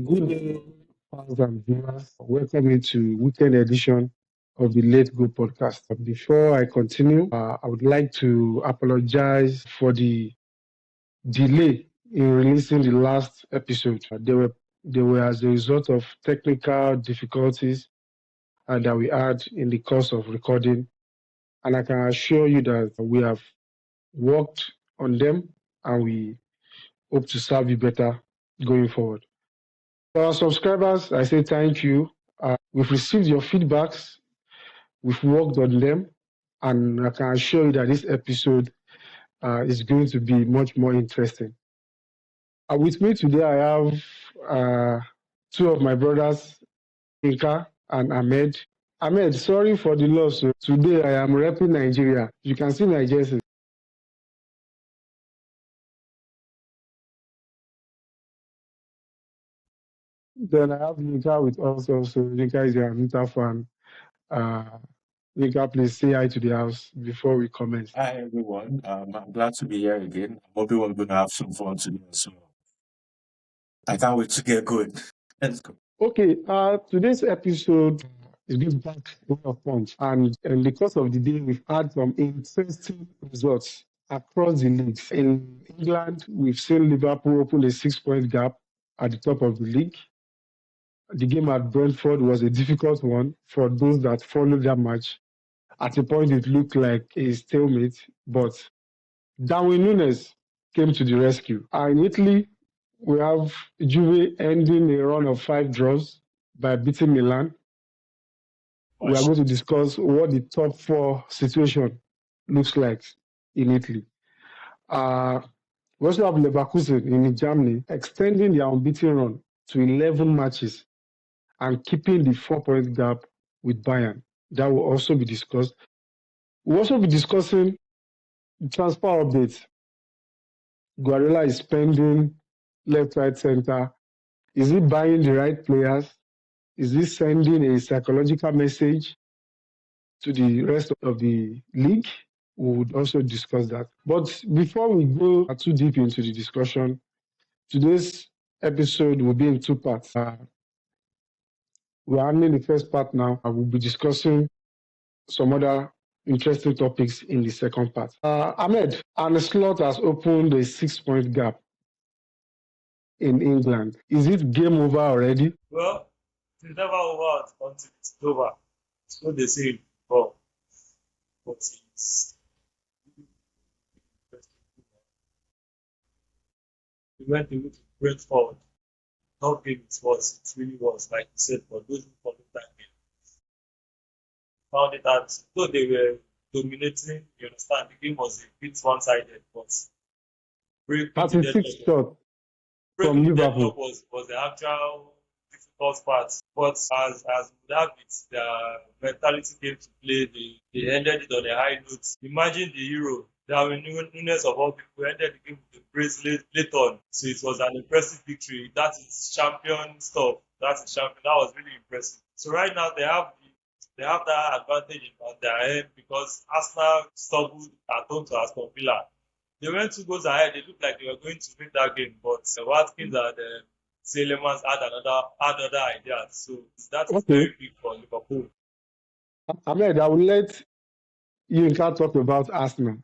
Good day, fans and viewers. Welcome into weekend edition of the Late Go podcast. Before I continue, I would like to apologize for the delay in releasing the last episode. They were as a result of technical difficulties that we had in the course of recording, and I can assure you that we have worked on them and we hope to serve you better going forward. For our subscribers, I say thank you. We've received your feedbacks, we've worked on them, and I can assure you that this episode is going to be much more interesting. With me today, I have two of my brothers, Inka and Ahmed. Ahmed, sorry for the loss. Today, I am repping Nigeria. You can see my jersey. Then I have Yinka with us also. Yinka is a Anita fan. Yinka, please say hi to the house before we commence. Hi everyone. I'm glad to be here again. I hope we're going to have some fun today. So I can't wait to get going. Let's go. Okay, today's episode is going back to of punch, and in the course of the day, we've had some interesting results across the leagues. In England, we've seen Liverpool open a 6-point gap at the top of the league. The game at Brentford was a difficult one for those that followed that match. At a point, it looked like a stalemate, but Darwin Núñez came to the rescue. In Italy, we have Juve ending a run of 5 draws by beating Milan. We are going to discuss what the top 4 situation looks like in Italy. We also have Leverkusen in Germany extending their unbeaten run to 11 matches and keeping the 4-point gap with Bayern. That will also be discussed. We'll also be discussing transfer updates. Guardiola is spending left, right, center. Is he buying the right players? Is he sending a psychological message to the rest of the league? We would also discuss that. But before we go too deep into the discussion, today's episode will be in 2 parts. We're handling the first part now. I will be discussing some other interesting topics in the second part. Ahmed, Arne Slot has opened a 6-point gap in England. Is it game over already? Well, it's never over until it's over. It's not the same before. But it's we went to Brentford. How big it was, it really was, like you said, for those who followed that game. Found it that though they were dominating, you understand, the game was a bit one-sided, but breaking the 36 deadlock shots from Liverpool was the actual difficult part. But as would have it, the mentality came to play. They ended it on a high note. Imagine the hero, Darwin Núñez of all people, ended the game with a brace late on. So it was an impressive victory. That is champion stuff. That was really impressive. So right now they have that advantage on their end because Arsenal stumbled at home to Aston Villa. They went 2 goals ahead. They looked like they were going to win that game, but Watkins and Selemans had other ideas. So that is very big for Liverpool. Ahmed, I will let Yinka talk about Arsenal.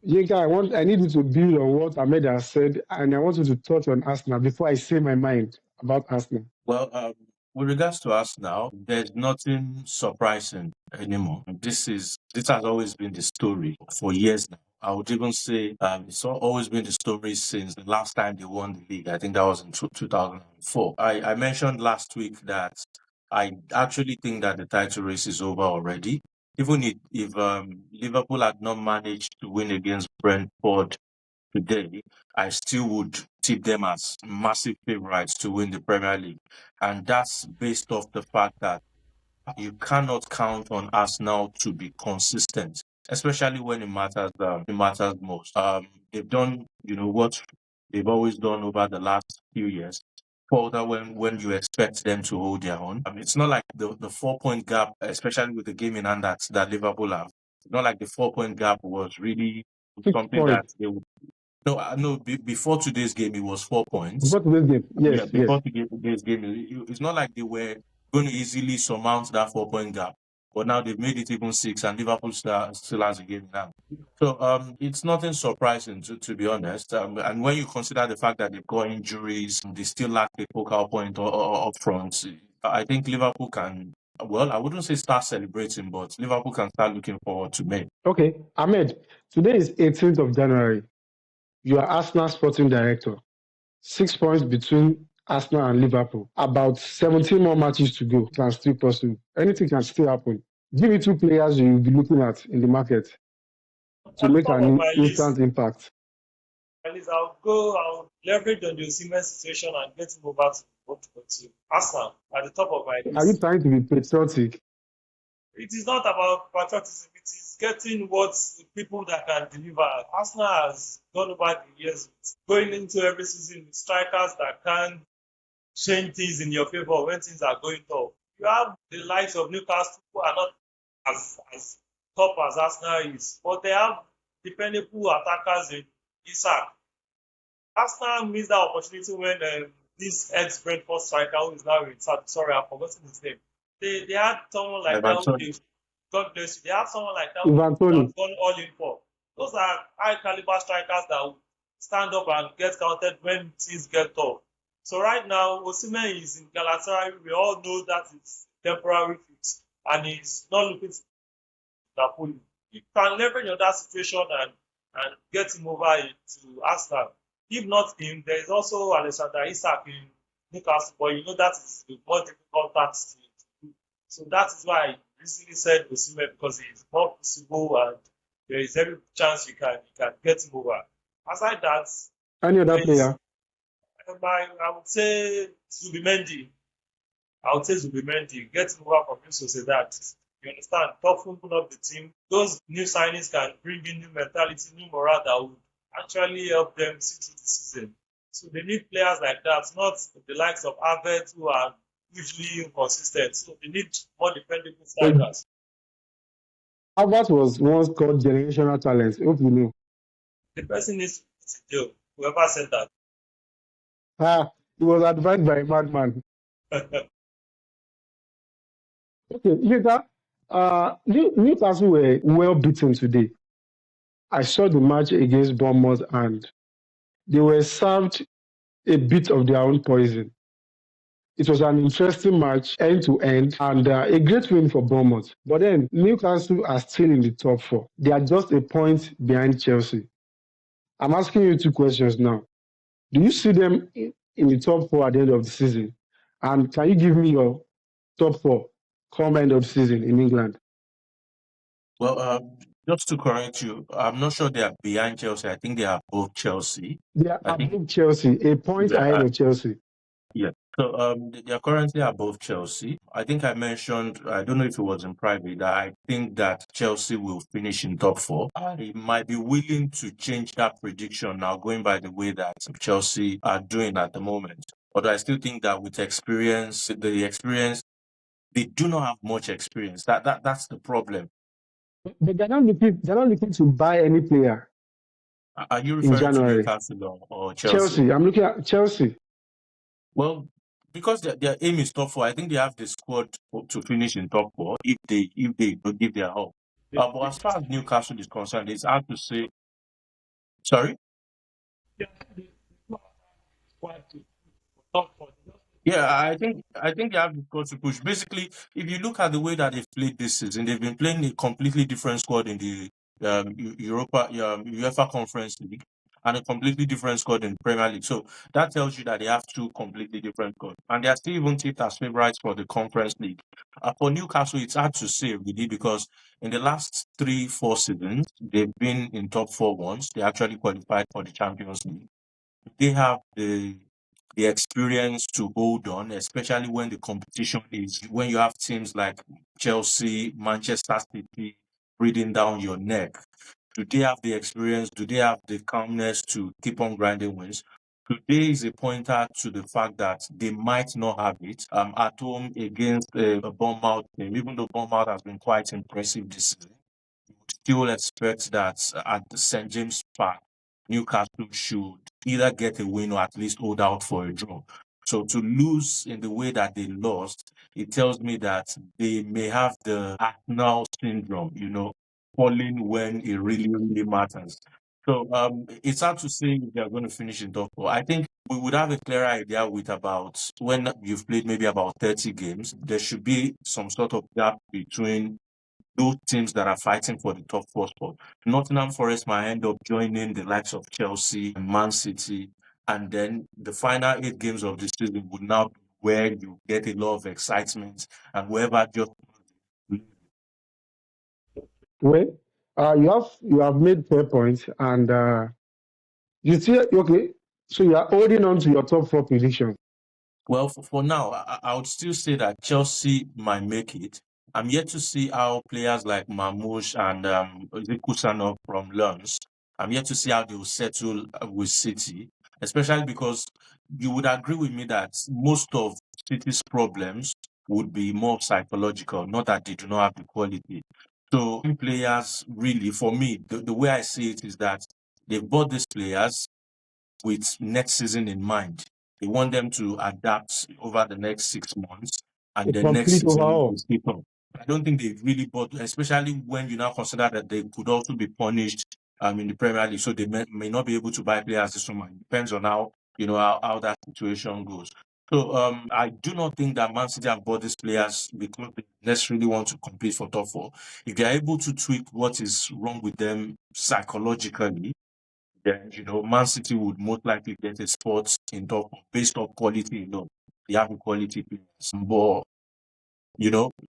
Yinka, I need you to build on what Ahmed has said, and I want you to touch on Arsenal before I say my mind about Arsenal. Well, with regards to us now, there's nothing surprising anymore. This has always been the story for years now. I would even say it's always been the story since the last time they won the league. I think that was in 2004. I mentioned last week that I actually think that the title race is over already. Even if Liverpool had not managed to win against Brentford today, I still would tip them as massive favorites to win the Premier League. And that's based off the fact that you cannot count on Arsenal to be consistent, especially when it matters most. They've done, what they've always done over the last few years. Further when you expect them to hold their own. It's not like the 4-point gap, especially with the game in hand that Liverpool have. It's not like the 4-point gap was really something that they would No. Before today's game, it was 4 points. Before today's game, Yeah, yes, yes. before today's game, it's not like they were going to easily surmount that 4 point gap. But now they've made it even six, and Liverpool still has a game now. So it's nothing surprising to be honest. And when you consider the fact that they've got injuries, they still lack a focal point up front. I think Liverpool can. Well, I wouldn't say start celebrating, but Liverpool can start looking forward to May. Okay, Ahmed, today is 18th of January. You are Arsenal sporting director. 6 points between Arsenal and Liverpool. About 17 more matches to go. Can still possible. Anything can still happen. Give me two players you'll be looking at in the market to At the make top of an my instant list, impact. I'll leverage on the Osimhen situation and get him over to Arsenal at the top of my Are you list. trying to be patriotic? It is not about patriotism, it is getting what people that can deliver. Arsenal has gone over the years with going into every season with strikers that can change things in your favor when things are going tough. You have the likes of Newcastle who are not as top as Arsenal is, but they have dependable attackers in Isak. Arsenal missed that opportunity when this ex-Brentford striker who is now in sorry, I've forgotten his name. They had someone like that who they, God bless you. They have someone like that who Ivan Toney. have gone all in for. Those are high caliber strikers that will stand up and get counted when things get tough. So right now, Osimhen is in Galatasaray. We all know that it's temporary fix, and he's not looking to Napoli. You can leverage on that situation and get him over to Arsenal. If not him, there is also Alexander Isak in Newcastle, but you know that is a more difficult task to do. So that is why I recently said Osimhen, because he is more possible and there is every chance you can get him over. Aside that, Any other there is player? I would say Zubimendi. Get him over from Real Sociedad. You understand? Toughen up the team. Those new signings can bring in new mentality, new morale that would actually help them see through the season. So they need players like that, not the likes of Ahmed who are usually inconsistent. So they need more dependable strikers. Albert was once called generational talent. Hope you know. The person needs to deal. Whoever said Ah, he was advised by a madman. that. Okay, later, Newcastle were well beaten today. I saw the match against Bournemouth and they were served a bit of their own poison. It was an interesting match, end to end, and a great win for Bournemouth. But then Newcastle are still in the top four. They are just a point behind Chelsea. I'm asking you two questions now. Do you see them in the top four at the end of the season? And can you give me your top four come end of the season in England? Well, just to correct you, I'm not sure they are behind Chelsea. I think they are above Chelsea. They are I think above Chelsea, a point yeah, ahead of Chelsea. yeah. So they are currently above Chelsea. I think I mentioned, I don't know if it was in private, that I think that Chelsea will finish in top four. I might be willing to change that prediction now, going by the way that Chelsea are doing at the moment. But I still think that with experience, they do not have much experience. That's the problem. But they're not looking to buy any player Are you in referring to January. Newcastle or Chelsea? Chelsea, I'm looking at Chelsea. Well, because their aim is top four, I think they have the squad to finish in top four if they don't give their all. But as far as Newcastle is concerned, it's hard to say. Sorry. Yeah, I think they have the squad to push. Basically, if you look at the way that they've played this season, they've been playing a completely different squad in the UEFA Conference League and a completely different squad in Premier League. So that tells you that they have two completely different squads, and they are still even tipped as favourites for the Conference League. For Newcastle, it's hard to say really because in the last 3-4 seasons they've been in top four once. They actually qualified for the Champions League. They have the experience to hold on, especially when the competition is when you have teams like Chelsea, Manchester City breathing down your neck. Do they have the experience? Do they have the calmness to keep on grinding wins? Today is a pointer to the fact that they might not have it at home against a Bournemouth team. Even though Bournemouth has been quite impressive this season, you would still expect that at the St James Park Newcastle should either get a win or at least hold out for a draw. So to lose in the way that they lost, it tells me that they may have the Arsenal syndrome, falling when it really, really matters. So it's hard to say if they're going to finish in top four. I think we would have a clearer idea with about when you've played maybe about 30 games. There should be some sort of gap between those teams that are fighting for the top four spot. Nottingham Forest might end up joining the likes of Chelsea and Man City, and then the final 8 games of the season would now be where you get a lot of excitement, and whoever just Well, you have made fair points, and you see, okay. So you are holding on to your top four prediction. Well, for now, I would still say that Chelsea might make it. I'm yet to see how players like Mamouche and Kusanov from Lens, I'm yet to see how they will settle with City, especially because you would agree with me that most of City's problems would be more psychological, not that they do not have the quality. So players really, for me, the way I see it is that they've bought these players with next season in mind. They want them to adapt over the next 6 months, A and the next complete season overhaul. is keep up. I don't think they really bought, especially when you now consider that they could also be punished in the Premier League, so they may not be able to buy players this summer. It depends on how that situation goes. So I do not think that Man City have bought these players because they necessarily want to compete for top four. If they are able to tweak what is wrong with them psychologically, then Man City would most likely get a spot in top based on quality alone. They have quality players. But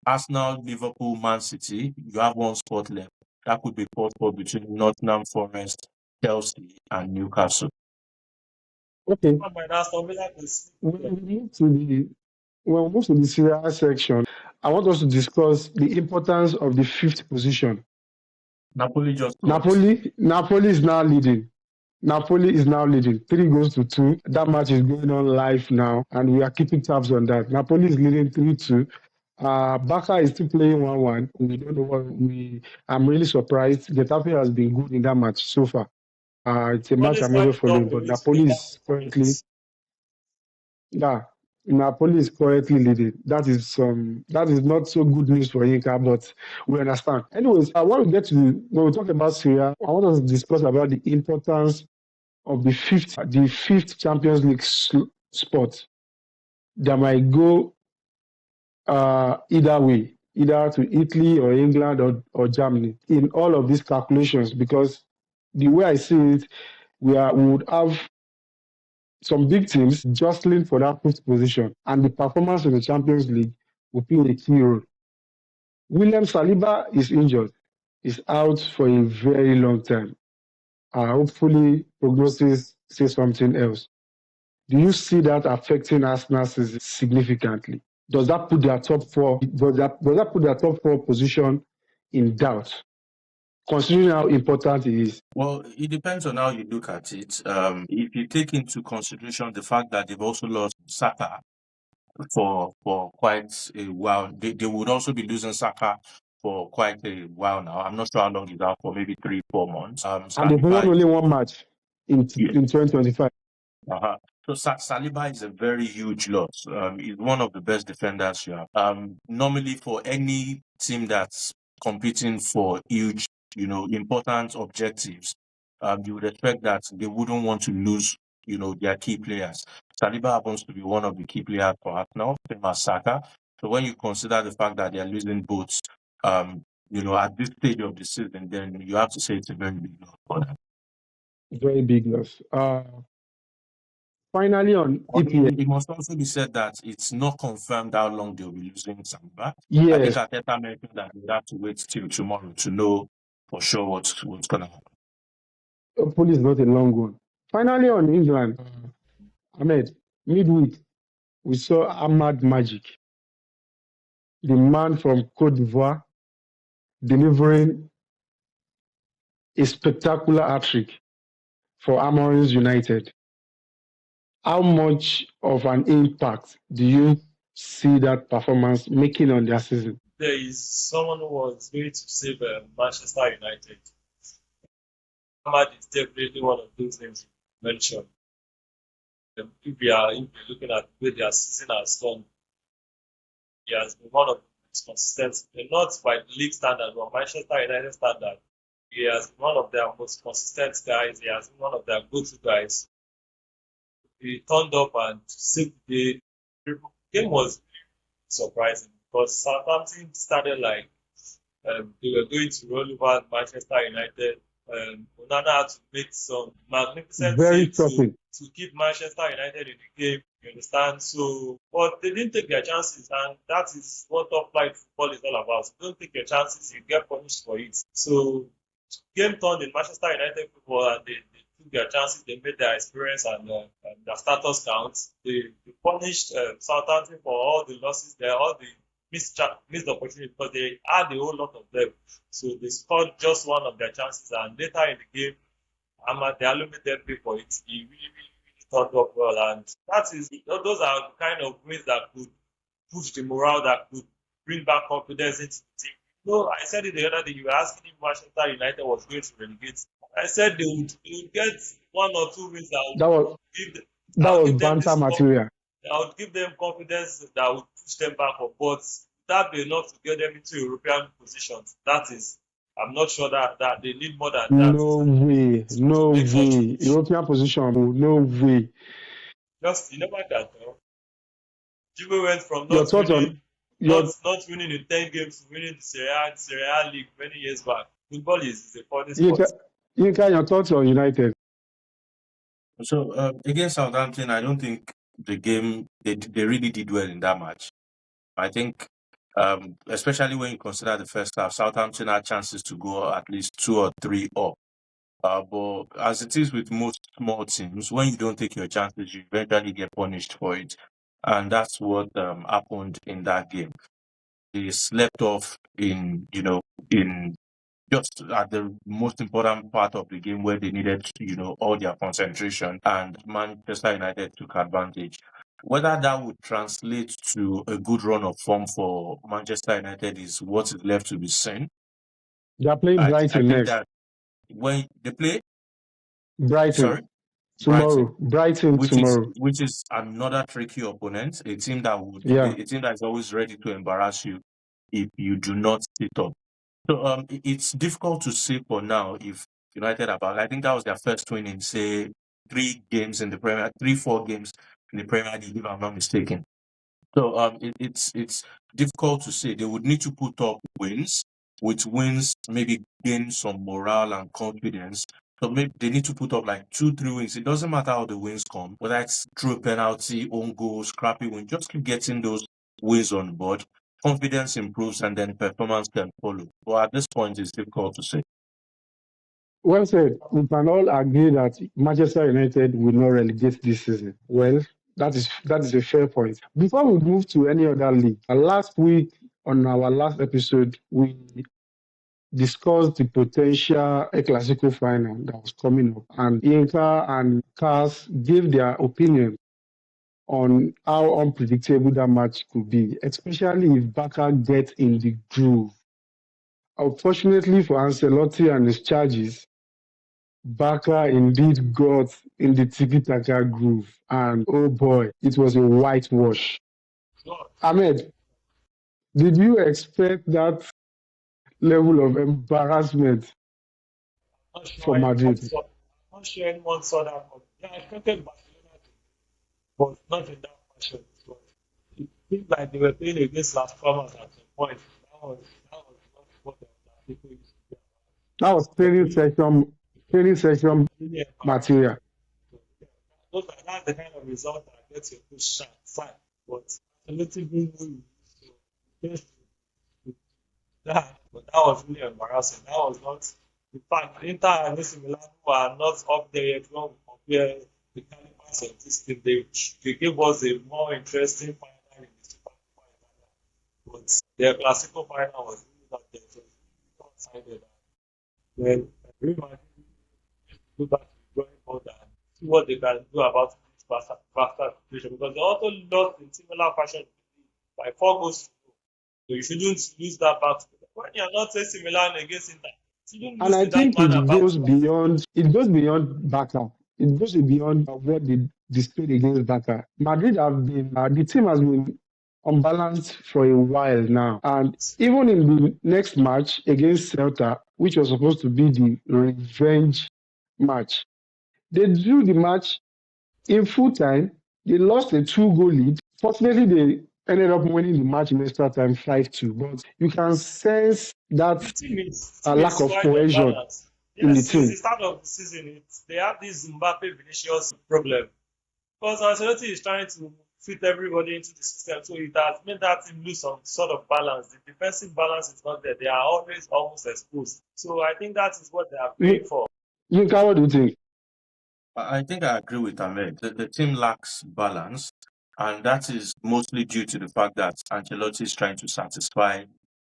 Arsenal, Liverpool, Man City, you have one spot left. That could be fought for between Nottingham Forest, Chelsea, and Newcastle. Okay. Someone might ask, Villa can sleep When there. we move to the when we move to the Serie A section, I want us to discuss the importance of the fifth position. Napoli just got. Napoli is now leading. Napoli is now leading 3-2. That match is going on live now, and we are keeping tabs on that. Napoli is leading 3-2. Barca is still playing 1-1. We don't know what we. I'm really surprised. Getafe has been good in that match so far. It's a match Always I'm find never the job following, for but you to make that performance. Napoli is currently leading. That is not so good news for Inter, but we understand. Anyways, when we talk about Syria, I want us to discuss about the importance of the fifth Champions League spot that might go either way, either to Italy or England or Germany in all of these calculations. Because the way I see it, we would have some big teams jostling for that fifth position, and the performance in the Champions League will play a key role. William Saliba is injured. He's out for a very long time. Hopefully, prognosis says something else. Do you see that affecting Arsenal season significantly? Does that put their top four? Does that put their top four position in doubt, considering how important it is? Well, it depends on how you look at it. If you take into consideration the fact that they've also lost Saka for quite a while, they would also be losing Saka for quite a while now. I'm not sure how long he's out for, maybe 3-4 months. And they've won Saliba, only one match in yeah, 2025. uh-huh. So Saliba is a very huge loss. He's one of the best defenders you have. Normally, for any team that's competing for huge, important objectives, you would expect that they wouldn't want to lose, their key players. Saliba happens to be one of the key players for Arsenal, same as Saka. So when you consider the fact that they are losing both, at this stage of the season, then you have to say it's a very big loss for them. Very big loss. Finally, on EPL, It must also be said that it's not confirmed how long they'll be losing Saliba. I think yes, Arteta mentioned that we have to wait till tomorrow to know for sure what's going to happen. hopefully it's not a long one. Finally, on England, Ahmed, midweek, we saw Ahmad Magic, the man from Cote d'Ivoire, delivering a spectacular hat-trick for Amorim's United. How much of an impact do you see that performance making on their season? There is someone who was going to save Manchester United. Ahmed is definitely one of those names you mentioned. If you're looking at the way their season has gone, he has been one of the most consistent, not by the league standard, but Manchester United standard. He has been one of their most consistent guys. He has been one of their go-to guys. He turned up and saved the day. The game was surprising because Southampton started like they were going to roll over Manchester United. Onana had to make some magnificent Very save shocking. to keep Manchester United in the game. You understand? So, but they didn't take their chances, and that is what top flight football is all about. Don't take your chances, you get punished for it. So, game turned in Manchester United football, and they took their chances. They made their experience and their status count. They punished Southampton for all the losses there, all the missed opportunities, because they had a whole lot of them. So they scored just one of their chances, and later in the game, Ahmed made them pay for it. He really turned up well, and those are the kind of ways that could push the morale, that could bring back confidence into the team. No, I said it the other day. You were asking if Manchester United was going to relegate. I said they would get one or two wins That was give th- that that would was give them banter this material. that would give them confidence that would push them back up. But that be enough to get them into European positions. That is, I'm not sure that they need more than that No way, no to make such a way. push. European position, no way. Just you never can tell. Juve went from Your thoughts on your not winning in 10 games to winning the Serie A league many years back. Football is a funny Yinka, sport. Yinka, your thoughts on United? So against Southampton, I don't think the game they really did well in that match. I think, especially when you consider the first half, Southampton had chances to go at least 2 or 3 up. But as it is with most small teams, when you don't take your chances, you eventually get punished for it, and that's what happened in that game. They slept off in just at the most important part of the game where they needed, all their concentration, and Manchester United took advantage. Whether that would translate to a good run of form for Manchester United is what is left to be seen. They are playing I Brighton think next. that when they play, Brighton sorry, Brighton, tomorrow. Brighton tomorrow. which is another tricky opponent, a team Yeah. that is always ready to embarrass you if you do not sit up. So it's difficult to say for now if United are back. I think that was their first win in, say, 3, 4 games in the Premier League, if I'm not mistaken. So it's difficult to say. They would need to put up wins. With wins, maybe gain some morale and confidence. So maybe they need to put up like 2, 3 wins. It doesn't matter how the wins come, whether it's through a penalty, own goal, scrappy win. Just keep getting those wins on board. Confidence improves, and then performance can follow. But at this point, it's difficult to say. Well said. We can all agree that Manchester United will not relegate this season. Well, that is a fair point. Before we move to any other league, last week on our last episode, we discussed the potential El Clasico final that was coming up, and Inca and Cars gave their opinion on how unpredictable that match could be, especially if Barca gets in the groove. Unfortunately for Ancelotti and his charges, Barca indeed got in the tiki-taka groove, and oh boy, it was a whitewash. So, Ahmed, did you expect that level of embarrassment I'm not sure for anyone Madrid? saw. I'm not sure anyone saw that coming. Yeah, I expected Barcelona to, but not in that fashion. It seemed like they were playing against Las Palmas at some point. That was not what people used to do. That was training session Really embarrassing. material. That's the kind of result that gets your push fine. But Ancelotti being who he is, so that, but that was really embarrassing. That was not. In fact, Inter and AC Milan, who are not up there yet when we compare the calibers of this team, they gave us a more interesting final in the Super Cup final. But their Clasico final was really not there. It was really one-sided. Then Real Madrid go back to the drawing board and see what they can do about this Barca situation, because they also lost in similar fashion by 4 goals to 0. So you shouldn't lose that back. When you're not AC Milan against Inter, Shouldn't And lose I in that think manner it back goes to back. beyond Barca. It goes beyond what they displayed against Barca. Madrid have been the team has been unbalanced for a while now. And even in the next match against Celta, which was supposed to be the revenge match, they drew the match in full time. They lost a 2-goal lead. Fortunately, they ended up winning the match in extra time 5-2. But you can sense that The a team lack is of quite cohesion unbalanced. in the Yes, since the team. start of the season, they have this Mbappe Vinicius problem. Because Ancelotti is trying to fit everybody into the system, so it has made that team lose some sort of balance. The defensive balance is not there. They are always almost exposed. So I think that is what they are paying for. Yinka, what do you think? I think I agree with Ahmed. The team lacks balance, and that is mostly due to the fact that Ancelotti is trying to satisfy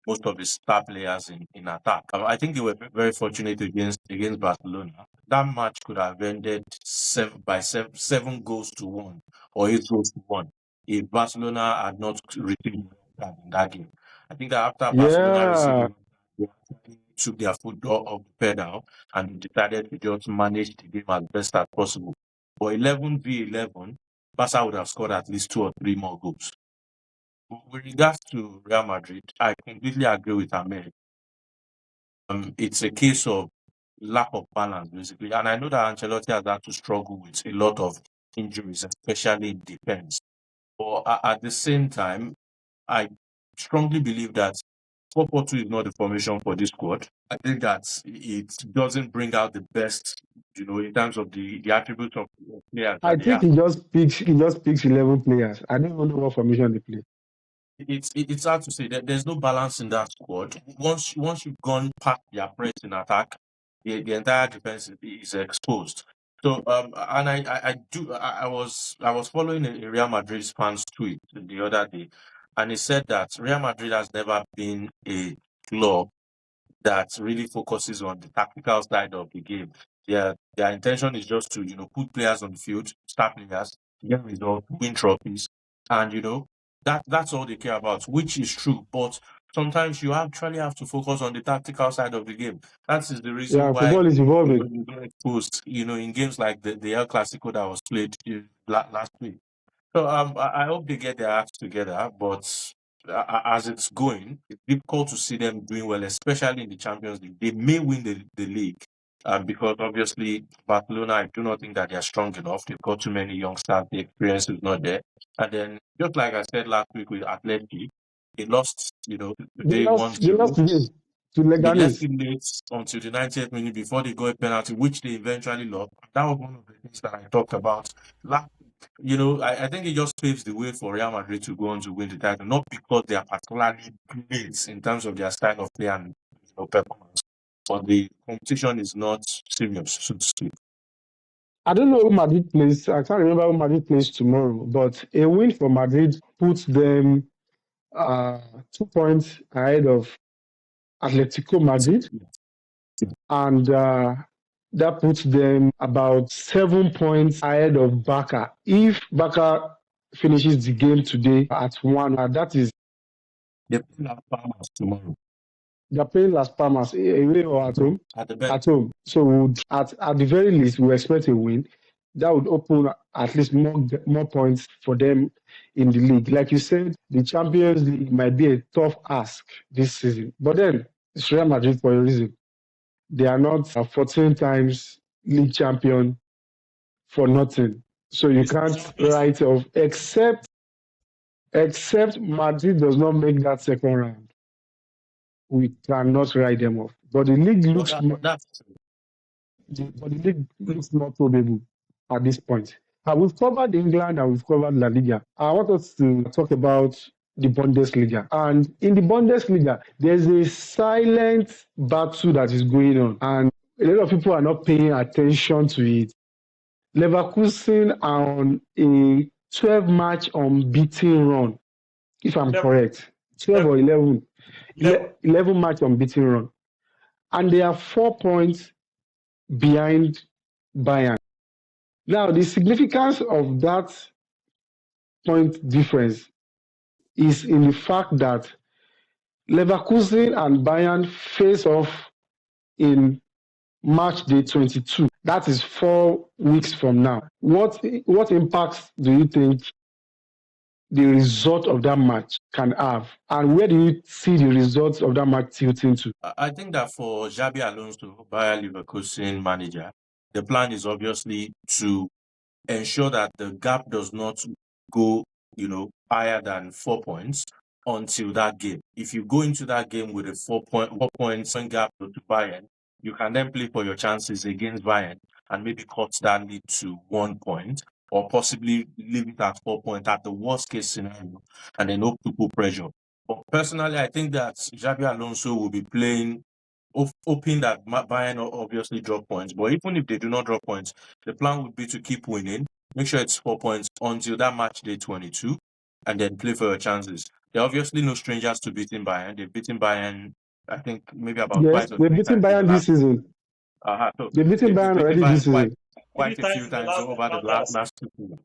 most of his star players in attack. I think they were very fortunate against Barcelona. That match could have ended seven goals to one or 8 goals to one if Barcelona had not received the red card in that game. I think that after Barcelona received the Yeah, red card, they actually took their foot off the pedal and decided to just manage the game as best as possible. But 11v11, Barca would have scored at least 2 or 3 more goals. With regards to Real Madrid, I completely agree with Ahmed. It's a case of lack of balance, basically. And I know that Ancelotti has had to struggle with a lot of injuries, especially in defense. But at the same time, I strongly believe that 4-4-2 is not the formation for this squad. I think that it doesn't bring out the best, in terms of the attributes of players I that they think have. he just picks 11 players. I don't even know what formation they play. It's hard to say that there's no balance in that squad. Once you've gone past their press in attack, the entire defense is exposed. So and I was following a Real Madrid fans tweet the other day, and he said that Real Madrid has never been a club that really focuses on the tactical side of the game. Their intention is just to put players on the field, start players, get results, win trophies, and that's all they care about, which is true. But sometimes you actually have to focus on the tactical side of the game. That is the reason Yeah, why football is evolving. you got exposed, in games like the El Clasico that was played last week. So I hope they get their acts together, but as it's going, it's difficult to see them doing well, especially in the Champions League. They may win the league, because obviously Barcelona, I do not think that they are strong enough. They've got too many youngsters. The experience is not there. And then, just like I said last week with Atleti, they lost, They today lost. They 1-0. lost today to They left Leganes. it late until the 90th minute before they got a penalty, which they eventually lost. That was one of the things that I talked about last week. I think it just paves the way for Real Madrid to go on to win the title, not because they are particularly great in terms of their style of play and performance, but the competition is not serious, so to speak. I don't know who Madrid plays. I can't remember who Madrid plays tomorrow. But a win for Madrid puts them 2 points ahead of Atletico Madrid, and that puts them about 7 points ahead of Barca. If Barca finishes the game today at 1, that is, They play Las Palmas tomorrow they're playing Las Palmas away or at home? at the bench. At home. So at the very least, we expect a win. That would open at least more points for them in the league. Like you said, the Champions League might be a tough ask this season. But then it's Real Madrid for a reason. They are not a 14 times league champion for nothing. So you It's the can't Champions League. write off except Madrid does not make that second round. We cannot write them off. But the league looks That's true. but the league looks more probable at this point. We've covered England and we've covered La Liga. I want us to talk about the Bundesliga. And in the Bundesliga, there's a silent battle that is going on. And a lot of people are not paying attention to it. Leverkusen are on a 12-match unbeaten run, if I'm correct. 12 or 11. 11-match unbeaten run. And they are 4 points behind Bayern. Now, the significance of that point difference is in the fact that Leverkusen and Bayern face off in March day 22. That is 4 weeks from now. What impacts do you think the result of that match can have? And where do you see the results of that match tilting to? I think that for Xabi Alonso, Bayer Leverkusen manager, the plan is obviously to ensure that the gap does not go, higher than 4 points until that game. If you go into that game with a 4 points gap to Bayern, you can then play for your chances against Bayern and maybe cut that lead to 1 point or possibly leave it at 4 points at the worst case scenario and then hope to put pressure. But personally, I think that Xabi Alonso will be playing hoping that Bayern obviously drop points. But even if they do not drop points, the plan would be to keep winning, make sure it's 4 points until that match day 22, and then play for your chances. They're obviously no strangers to beating Bayern. They've beaten Bayern, I think, maybe about Yes, twice or they've three beaten times in the Bayern this last. season. So They've beaten they've Bayern beaten already this Bayern quite season. quite a few times over the last 2 seasons.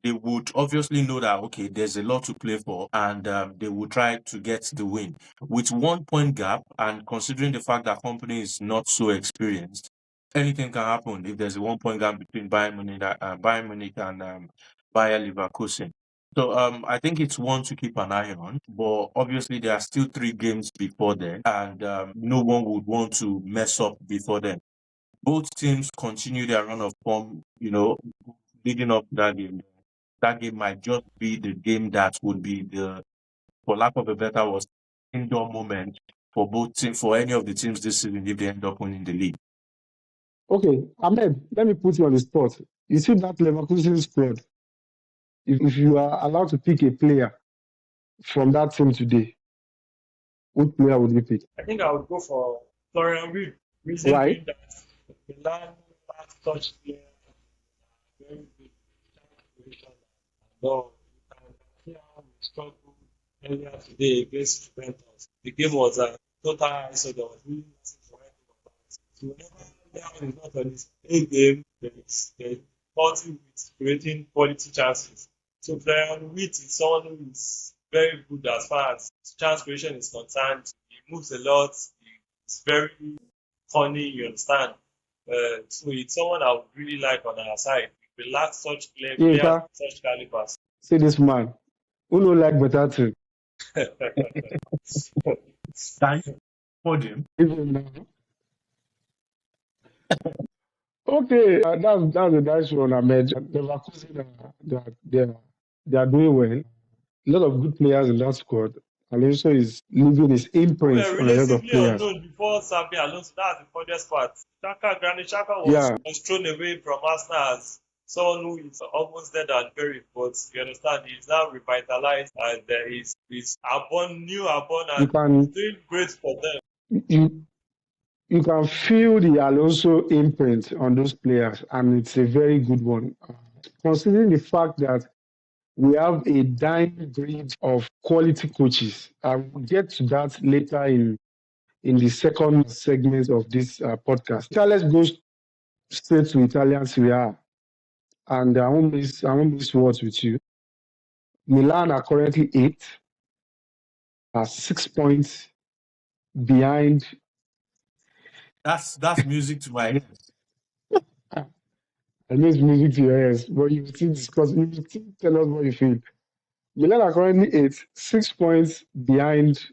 They would obviously know that, okay, there's a lot to play for, and they will try to get the win. With 1 point gap, and considering the fact that company is not so experienced, anything can happen if there's a 1 point gap between Bayern Munich and Bayer Leverkusen. So I think it's one to keep an eye on, but obviously there are still 3 games before then, and no one would want to mess up before then. Both teams continue their run of form, leading up to that game. That game might just be the game that would be the, for lack of a better word, indoor moment for both teams, for any of the teams this season if they end up winning the league. Okay, Ahmed, let me put you on the spot. You see that Leverkusen squad. If you are allowed to pick a player from that team today, which player would you pick? I think I would go for Florian Wirtz. Reason Why? being that Milan last touch player, very good position. No, you can see how we struggled earlier today against Juventus. The game was a total high, so there was really nothing to write home about. So whenever Leon is not on his A game, there's faulty with creating quality chances. So Florian Wirtz is someone who is very good as far as chance creation is concerned. He moves a lot. He's very funny, you understand. So it's someone I would really like on our side. We lack such players Yinka, of such calibers. say this man. Who no like better team? Thank you. Podium. Even now. Okay, that's a nice one, Ahmed. Leverkusen, they are doing well. A lot of good players in that squad. Alonso is leaving his We imprint were on a lot of relatively players. unknown before Xabi Alonso. That's the funniest part. Granit Xhaka Yeah, was thrown away from Arsenal as someone who is almost dead and buried. But you understand, he's now revitalized and he's new Abon, you and can he's doing great for them. you can feel the Alonso imprint on those players, and it's a very good one. Considering the fact that we have a dying breed of quality coaches, I will get to that later in the second segment of this podcast. So let's go straight to Italian Serie A, and I won't miss words with you. Milan are currently 8th, are 6 points behind. That's music to my ears. I know it's music to your ears, but you still discuss. You still tell us what you feel. Milan are currently 8th, 6 points behind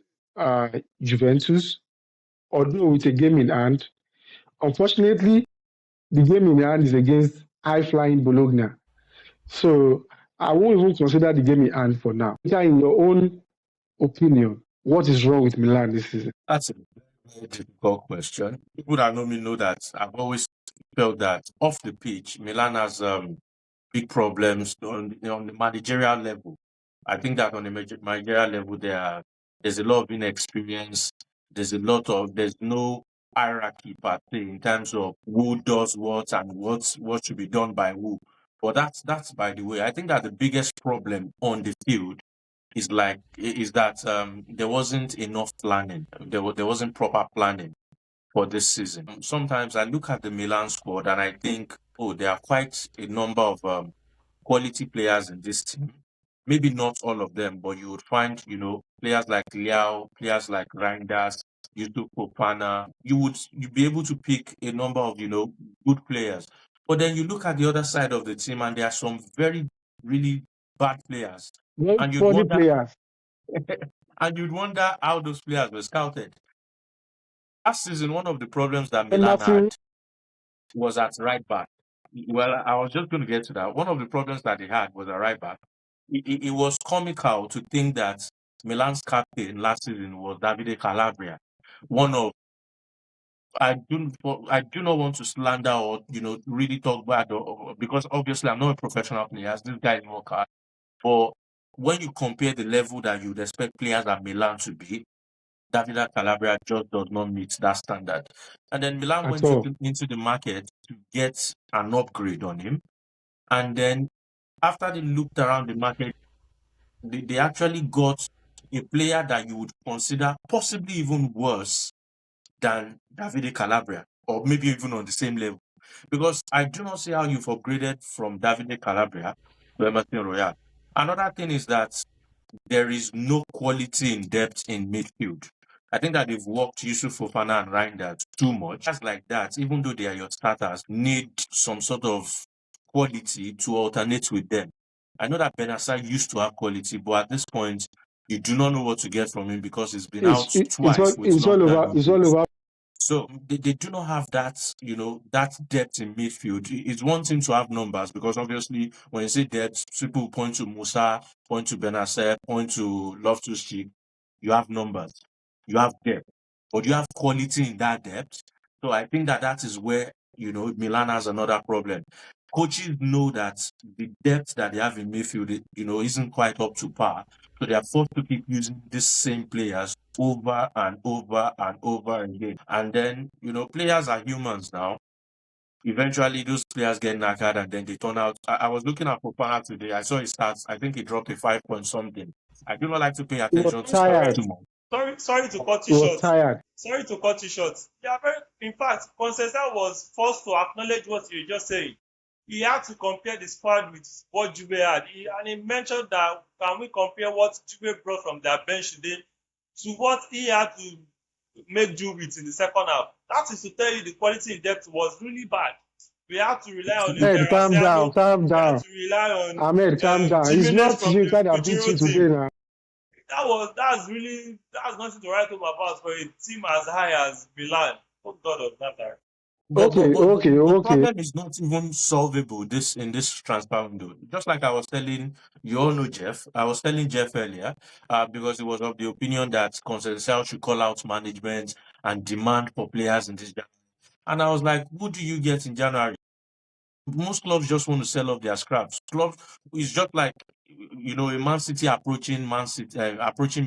Juventus, although with a game in hand. Unfortunately, the game in hand is against high-flying Bologna. So I won't even consider the game in hand for now. In your own opinion, what is wrong with Milan this season? That's a very difficult question. People that know me know that I've always felt that off the pitch, Milan has big problems on the managerial level. I think that on the managerial level, there's a lot of inexperience. There's no hierarchy per se in terms of who does what and what should be done by who. But that's by the way. I think that the biggest problem on the field is that there wasn't enough planning. There wasn't proper planning for this season. Sometimes I look at the Milan squad and I think, oh, there are quite a number of quality players in this team. Maybe not all of them, but you would find, players like Liao, players like Reinders, Yusuf Fofana. You'd be able to pick a number of good players. But then you look at the other side of the team, and there are some very really bad players, Very and you'd funny wonder players. how those players were scouted. Last season, one of the problems that Milan Wonderful. had was at right back. Well, I was just going to get to that. One of the problems that they had was at right back. It was comical to think that Milan's captain last season was Davide Calabria. One of I do not want to slander or really talk bad because obviously I'm not a professional player. This guy is more hard. But when you compare the level that you'd expect players at Milan to be, Davide Calabria just does not meet that standard. And then Milan At went all. into the market to get an upgrade on him. And then after they looked around the market, they actually got a player that you would consider possibly even worse than Davide Calabria, or maybe even on the same level. Because I do not see how you've upgraded from Davide Calabria to Emerson Royal. Another thing is that there is no quality in depth in midfield. I think that they've worked Yusuf Fofana and Reinders too much. Just like that, even though they are your starters, need some sort of quality to alternate with them. I know that Benassa used to have quality, but at this point, you do not know what to get from him because he's been out twice with It's all long-term over. It's all injuries. over. So they do not have that, that depth in midfield. It's one thing to have numbers because obviously when you say depth, people point to Musa, point to Benacer, point to Loftus-Cheek. You have numbers, you have depth, but you have quality in that depth. So I think that is where Milan has another problem. Coaches know that the depth that they have in midfield, isn't quite up to par. So they are forced to keep using these same players over and over and over again. And then, players are humans now. Eventually, those players get knackered and then they turn out. I was looking at Fofana today. I saw his stats. I think he dropped a 5 point something. I do not like to pay He was attention to stats tired. too much. Sorry to cut He you was short. tired. Sorry to cut you short. Yeah, in fact, Conceição was forced to acknowledge what you just saying. He had to compare the squad with what Juve had. And he mentioned that can we compare what Juve brought from their bench today to what he had to make do with in the second half. That is to tell you the quality in depth was really bad. We had to rely on Ahmed, calm down. Calm We down. had to rely on Ahmed, calm down. It's Jimenez not from you the that beat you Kujiro today team. now. That's nothing to write home about for a team as high as Milan. Oh God of that. But Okay. the problem is not even solvable in this transfer window. Just like I was telling you all know Jeff, I was telling Jeff earlier, because he was of the opinion that Conceição should call out management and demand for players in this January. And I was like, who do you get in January? Most clubs just want to sell off their scraps. Clubs is just like a Man City approaching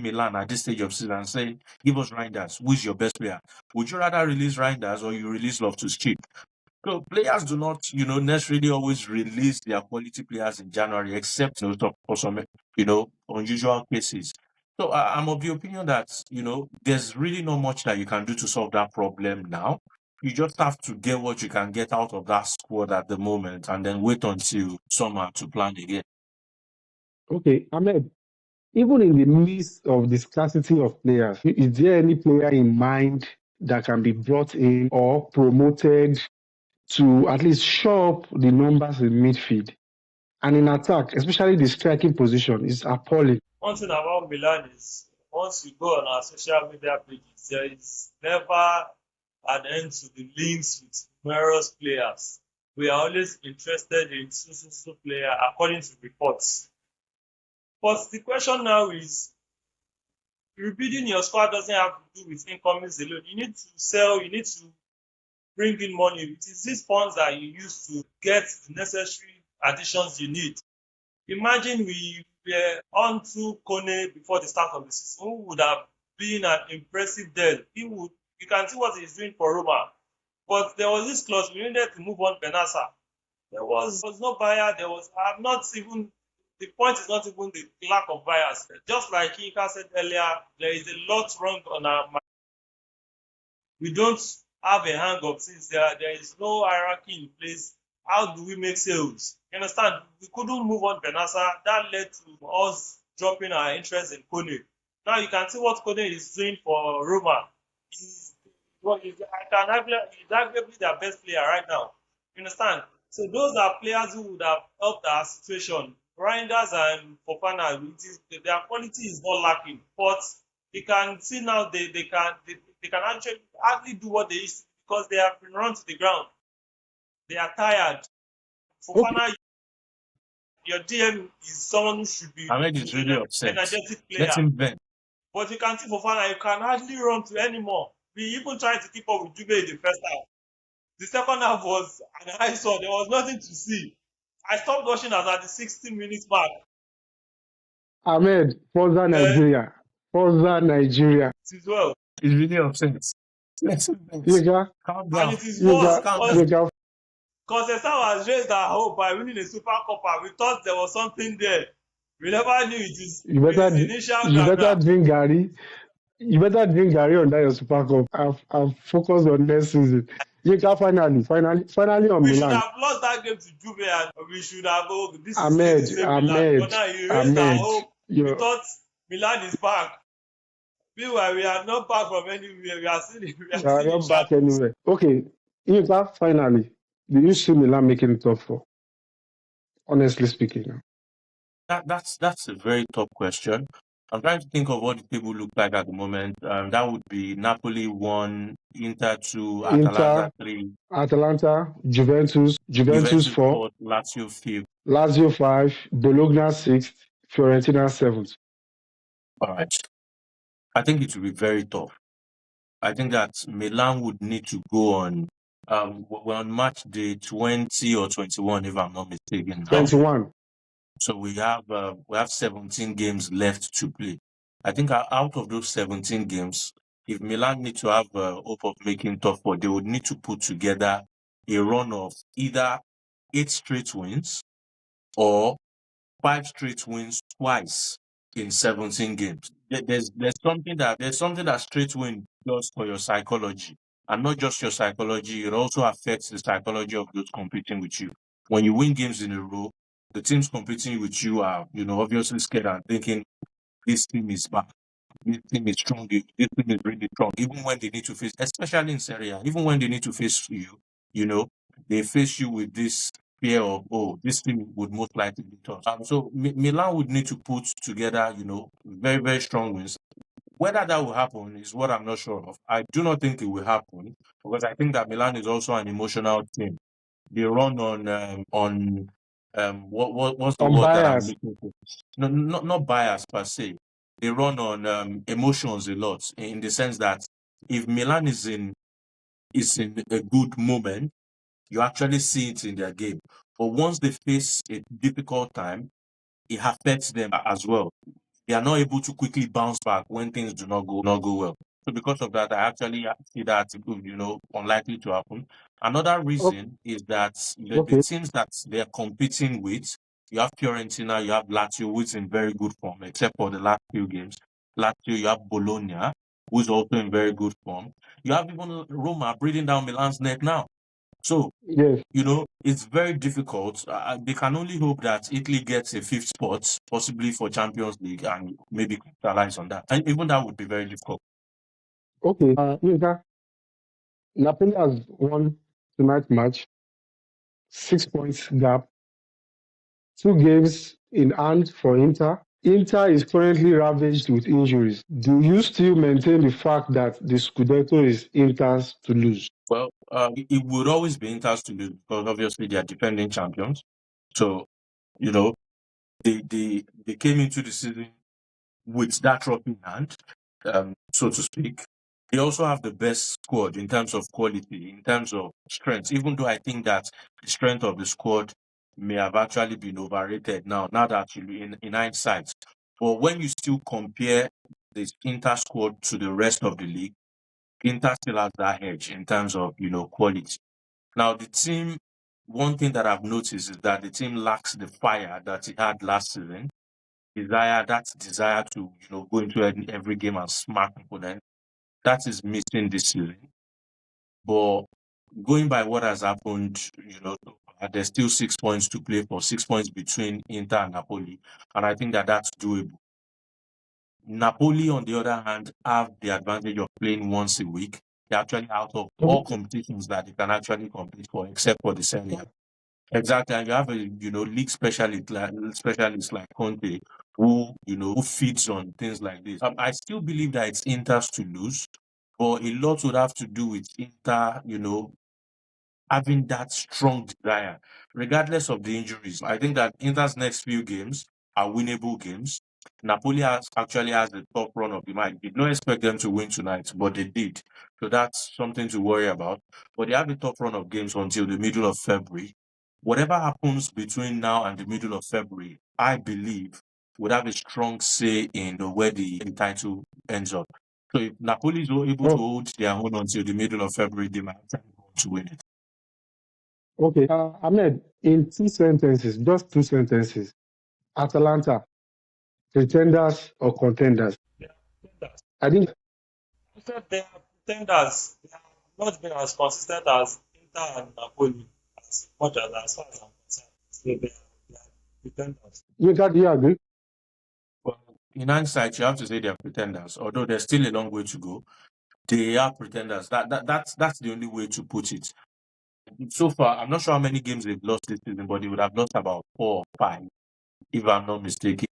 Milan at this stage of season and saying, "Give us Reinders. Who is your best player? Would you rather release Reinders or you release Loftus-Cheek?" So players do not, necessarily always release their quality players in January, except for some, unusual cases. So I'm of the opinion that there's really not much that you can do to solve that problem now. You just have to get what you can get out of that squad at the moment, and then wait until summer to plan again. Okay, Ahmed. Even in the midst of the scarcity of players, is there any player in mind that can be brought in or promoted to at least show up the numbers in midfield? And in attack, especially the striking position, is appalling. One thing about Milan is once you go on our social media pages, there is never an end to the links with numerous players. We are always interested in so player according to reports. But the question now is, rebuilding your squad doesn't have to do with incomings alone. You need to sell, you need to bring in money. It is these funds that you use to get the necessary additions you need. Imagine we were on to Kone before the start of the season, who would have been an impressive deal. You can see what he's doing for Roma. But there was this clause, we needed to move on Benassa. There was no buyer, the point is not even the lack of buyers. Just like Inka said earlier, there is a lot wrong on our mind. We don't have a hang up since there is no hierarchy in place. How do we make sales? You understand? We couldn't move on Benassa. That led to us dropping our interest in Kone. Now you can see what Kone is doing for Roma. He's, he's arguably their best player right now. You understand? So those are players who would have helped our situation. Reinders and Fofana, their quality is not lacking, but you can see now they can actually hardly do what they used to because they have been run to the ground. They are tired. Okay. Fofana, your DM is someone who should be Ahmed is really upset. energetic player. Let him vent. But you can see Fofana, you can hardly run to anymore. We even tried to keep up with Juve in the first half. The second half was an eyesore. There was nothing to see. I stopped watching us at the 60 minutes mark. Ahmed, Forza Nigeria. Forza Nigeria. It is well. He's really upset. Let him vent. Yega, Calm And down. it is Yega, worse Yega. because the was raised our hope by winning a Super Cup and we thought there was something there. We never knew it is You better, the initial you better ground. drink Gary. You better drink Gary under your Super Cup. I've focused on next season. Yega, finally on We should Milan. have lost that game to Juve and we should have, this is Ahmed, the same Milan. But now you raised our Ahmed. hope. We thought Milan is back. Meanwhile, we are not back from anywhere. We are still in not back champions. anywhere. Okay, Yega, finally. Do you see Milan making it top four? Honestly speaking. That's a very tough question. I'm trying to think of what the table look like at the moment. That would be Napoli 1, Inter 2, Atalanta 3, Atalanta, Juventus 4, 4, Lazio 5. Lazio 5, Bologna 6, Fiorentina 7th. All right. I think it will be very tough. I think that Milan would need to go on. We're on match day 20 or 21, if I'm not mistaken. Now. 21. So we have 17 games left to play. I think out of those 17 games, if Milan need to have hope of making top four, they would need to put together a run of either 8 straight wins or 5 straight wins twice in 17 games. There's something that straight win does for your psychology, and not just your psychology. It also affects the psychology of those competing with you. When you win games in a row, the teams competing with you are, obviously scared and thinking this team is back. This team is strong. This team is really strong. Even when they need to face, especially in Serie A, even when they need to face you, they face you with this fear of, this team would most likely be tough. So Milan would need to put together, very, very strong wins. Whether that will happen is what I'm not sure of. I do not think it will happen because I think that Milan is also an emotional team. They run on what's the word that I'm Unbiased. looking for? No, not bias per se. They run on emotions a lot in the sense that if Milan is in a good moment, you actually see it in their game. But once they face a difficult time, it affects them as well. They are not able to quickly bounce back when things do not go well. So because of that, I actually see that unlikely to happen. Another reason is that the teams that they are competing with, you have Fiorentina, you have Lazio, who's in very good form, except for the last few games. Lazio, you have Bologna, who's also in very good form. You have even Roma breathing down Milan's neck now. So, Yes. it's very difficult. They can only hope that Italy gets a 5th spot, possibly for Champions League, and maybe capitalize on that. And even that would be very difficult. Okay. Yinka, Napoli has won tonight's match. 6 points gap. 2 games in hand for Inter. Inter is currently ravaged with injuries. Do you still maintain the fact that the Scudetto is Inter's to lose? Well, it would always be Inter's to lose because obviously they are defending champions. So, they came into the season with that trophy in hand, so to speak. They also have the best squad in terms of quality, in terms of strength, even though I think that the strength of the squad may have actually been overrated now that in hindsight. But when you still compare the Inter squad to the rest of the league, Inter still has that edge in terms of, quality. Now, the team, one thing that I've noticed is that the team lacks the fire that it had last season. That desire to, go into every game and smack opponents. That is missing this season. But going by what has happened, there's still 6 points to play for, 6 points between Inter and Napoli. And I think that that's doable. Napoli, on the other hand, have the advantage of playing once a week. They're actually out of all competitions that they can actually compete for, except for the Serie A. Exactly, and you have a league specialists like Conte, who feeds on things like this. I still believe that it's Inter's to lose, but a lot would have to do with Inter, having that strong desire, regardless of the injuries. I think that Inter's next few games are winnable games. Napoli actually has the top run of the match. Did not expect them to win tonight, but they did. So that's something to worry about. But they have the top run of games until the middle of February. Whatever happens between now and the middle of February, I believe would have a strong say in where the title ends up. So if Napoli is able to hold their own until the middle of February, they might actually go to win it. Okay, Ahmed, in 2 sentences, just 2 sentences, Atalanta, pretenders or contenders? They are pretenders. I think, I said they are pretenders. They have not been as consistent as Inter and Napoli as much as far as I'm concerned. So they are pretenders. do you agree? Well, in hindsight, you have to say they are pretenders, although there's still a long way to go. They are pretenders. That's the only way to put it. So far, I'm not sure how many games they've lost this season, but they would have lost about 4 or 5, if I'm not mistaken.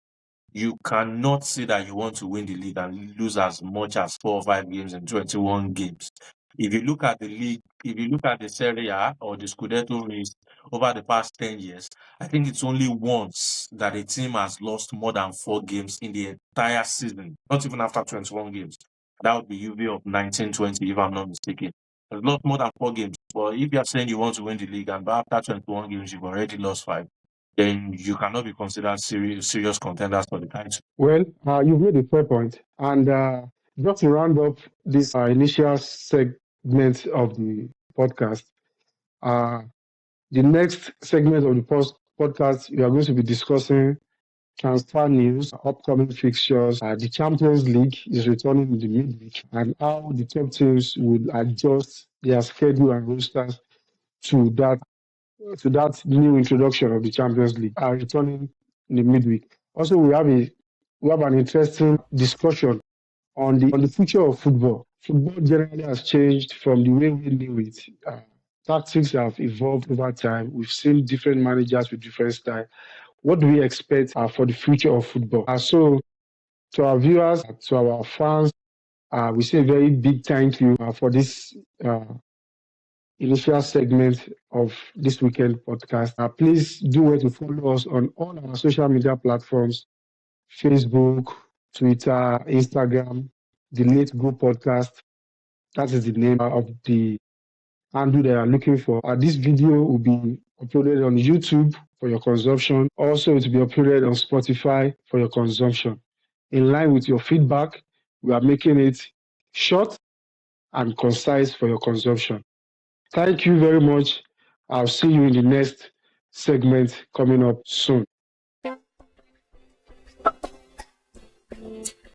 You cannot say that you want to win the league and lose as much as 4 or 5 games in 21 games. If you look at the league, if you look at the Serie A or the Scudetto race over the past 10 years, I think it's only once that a team has lost more than 4 games in the entire season, not even after 21 games. That would be Juve of 1920, if I'm not mistaken. They've lost more than 4 games. But if you're saying you want to win the league and after 21 games you've already lost 5, then you cannot be considered serious contenders for the title. Well, you've made a fair point. And just to round up this initial segment of the podcast, the next segment of the podcast, we are going to be discussing transfer news, upcoming fixtures. The Champions League is returning in the midweek, and how the top teams will adjust their schedule and rosters to that new introduction of the Champions League are returning in the midweek. Also, we have an interesting discussion on the future of football. Football generally has changed from the way we knew it. Tactics have evolved over time. We've seen different managers with different styles. What do we expect for the future of football? So, to our viewers, to our fans, we say a very big thank you for this initial segment of this weekend podcast. Please do well to follow us on all our social media platforms: Facebook, Twitter, Instagram, the Late Go Podcast. That is the name of the handle they are looking for. This video will be uploaded on YouTube for your consumption. Also, it will be uploaded on Spotify for your consumption. In line with your feedback, we are making it short and concise for your consumption. Thank you very much. I'll see you in the next segment coming up soon.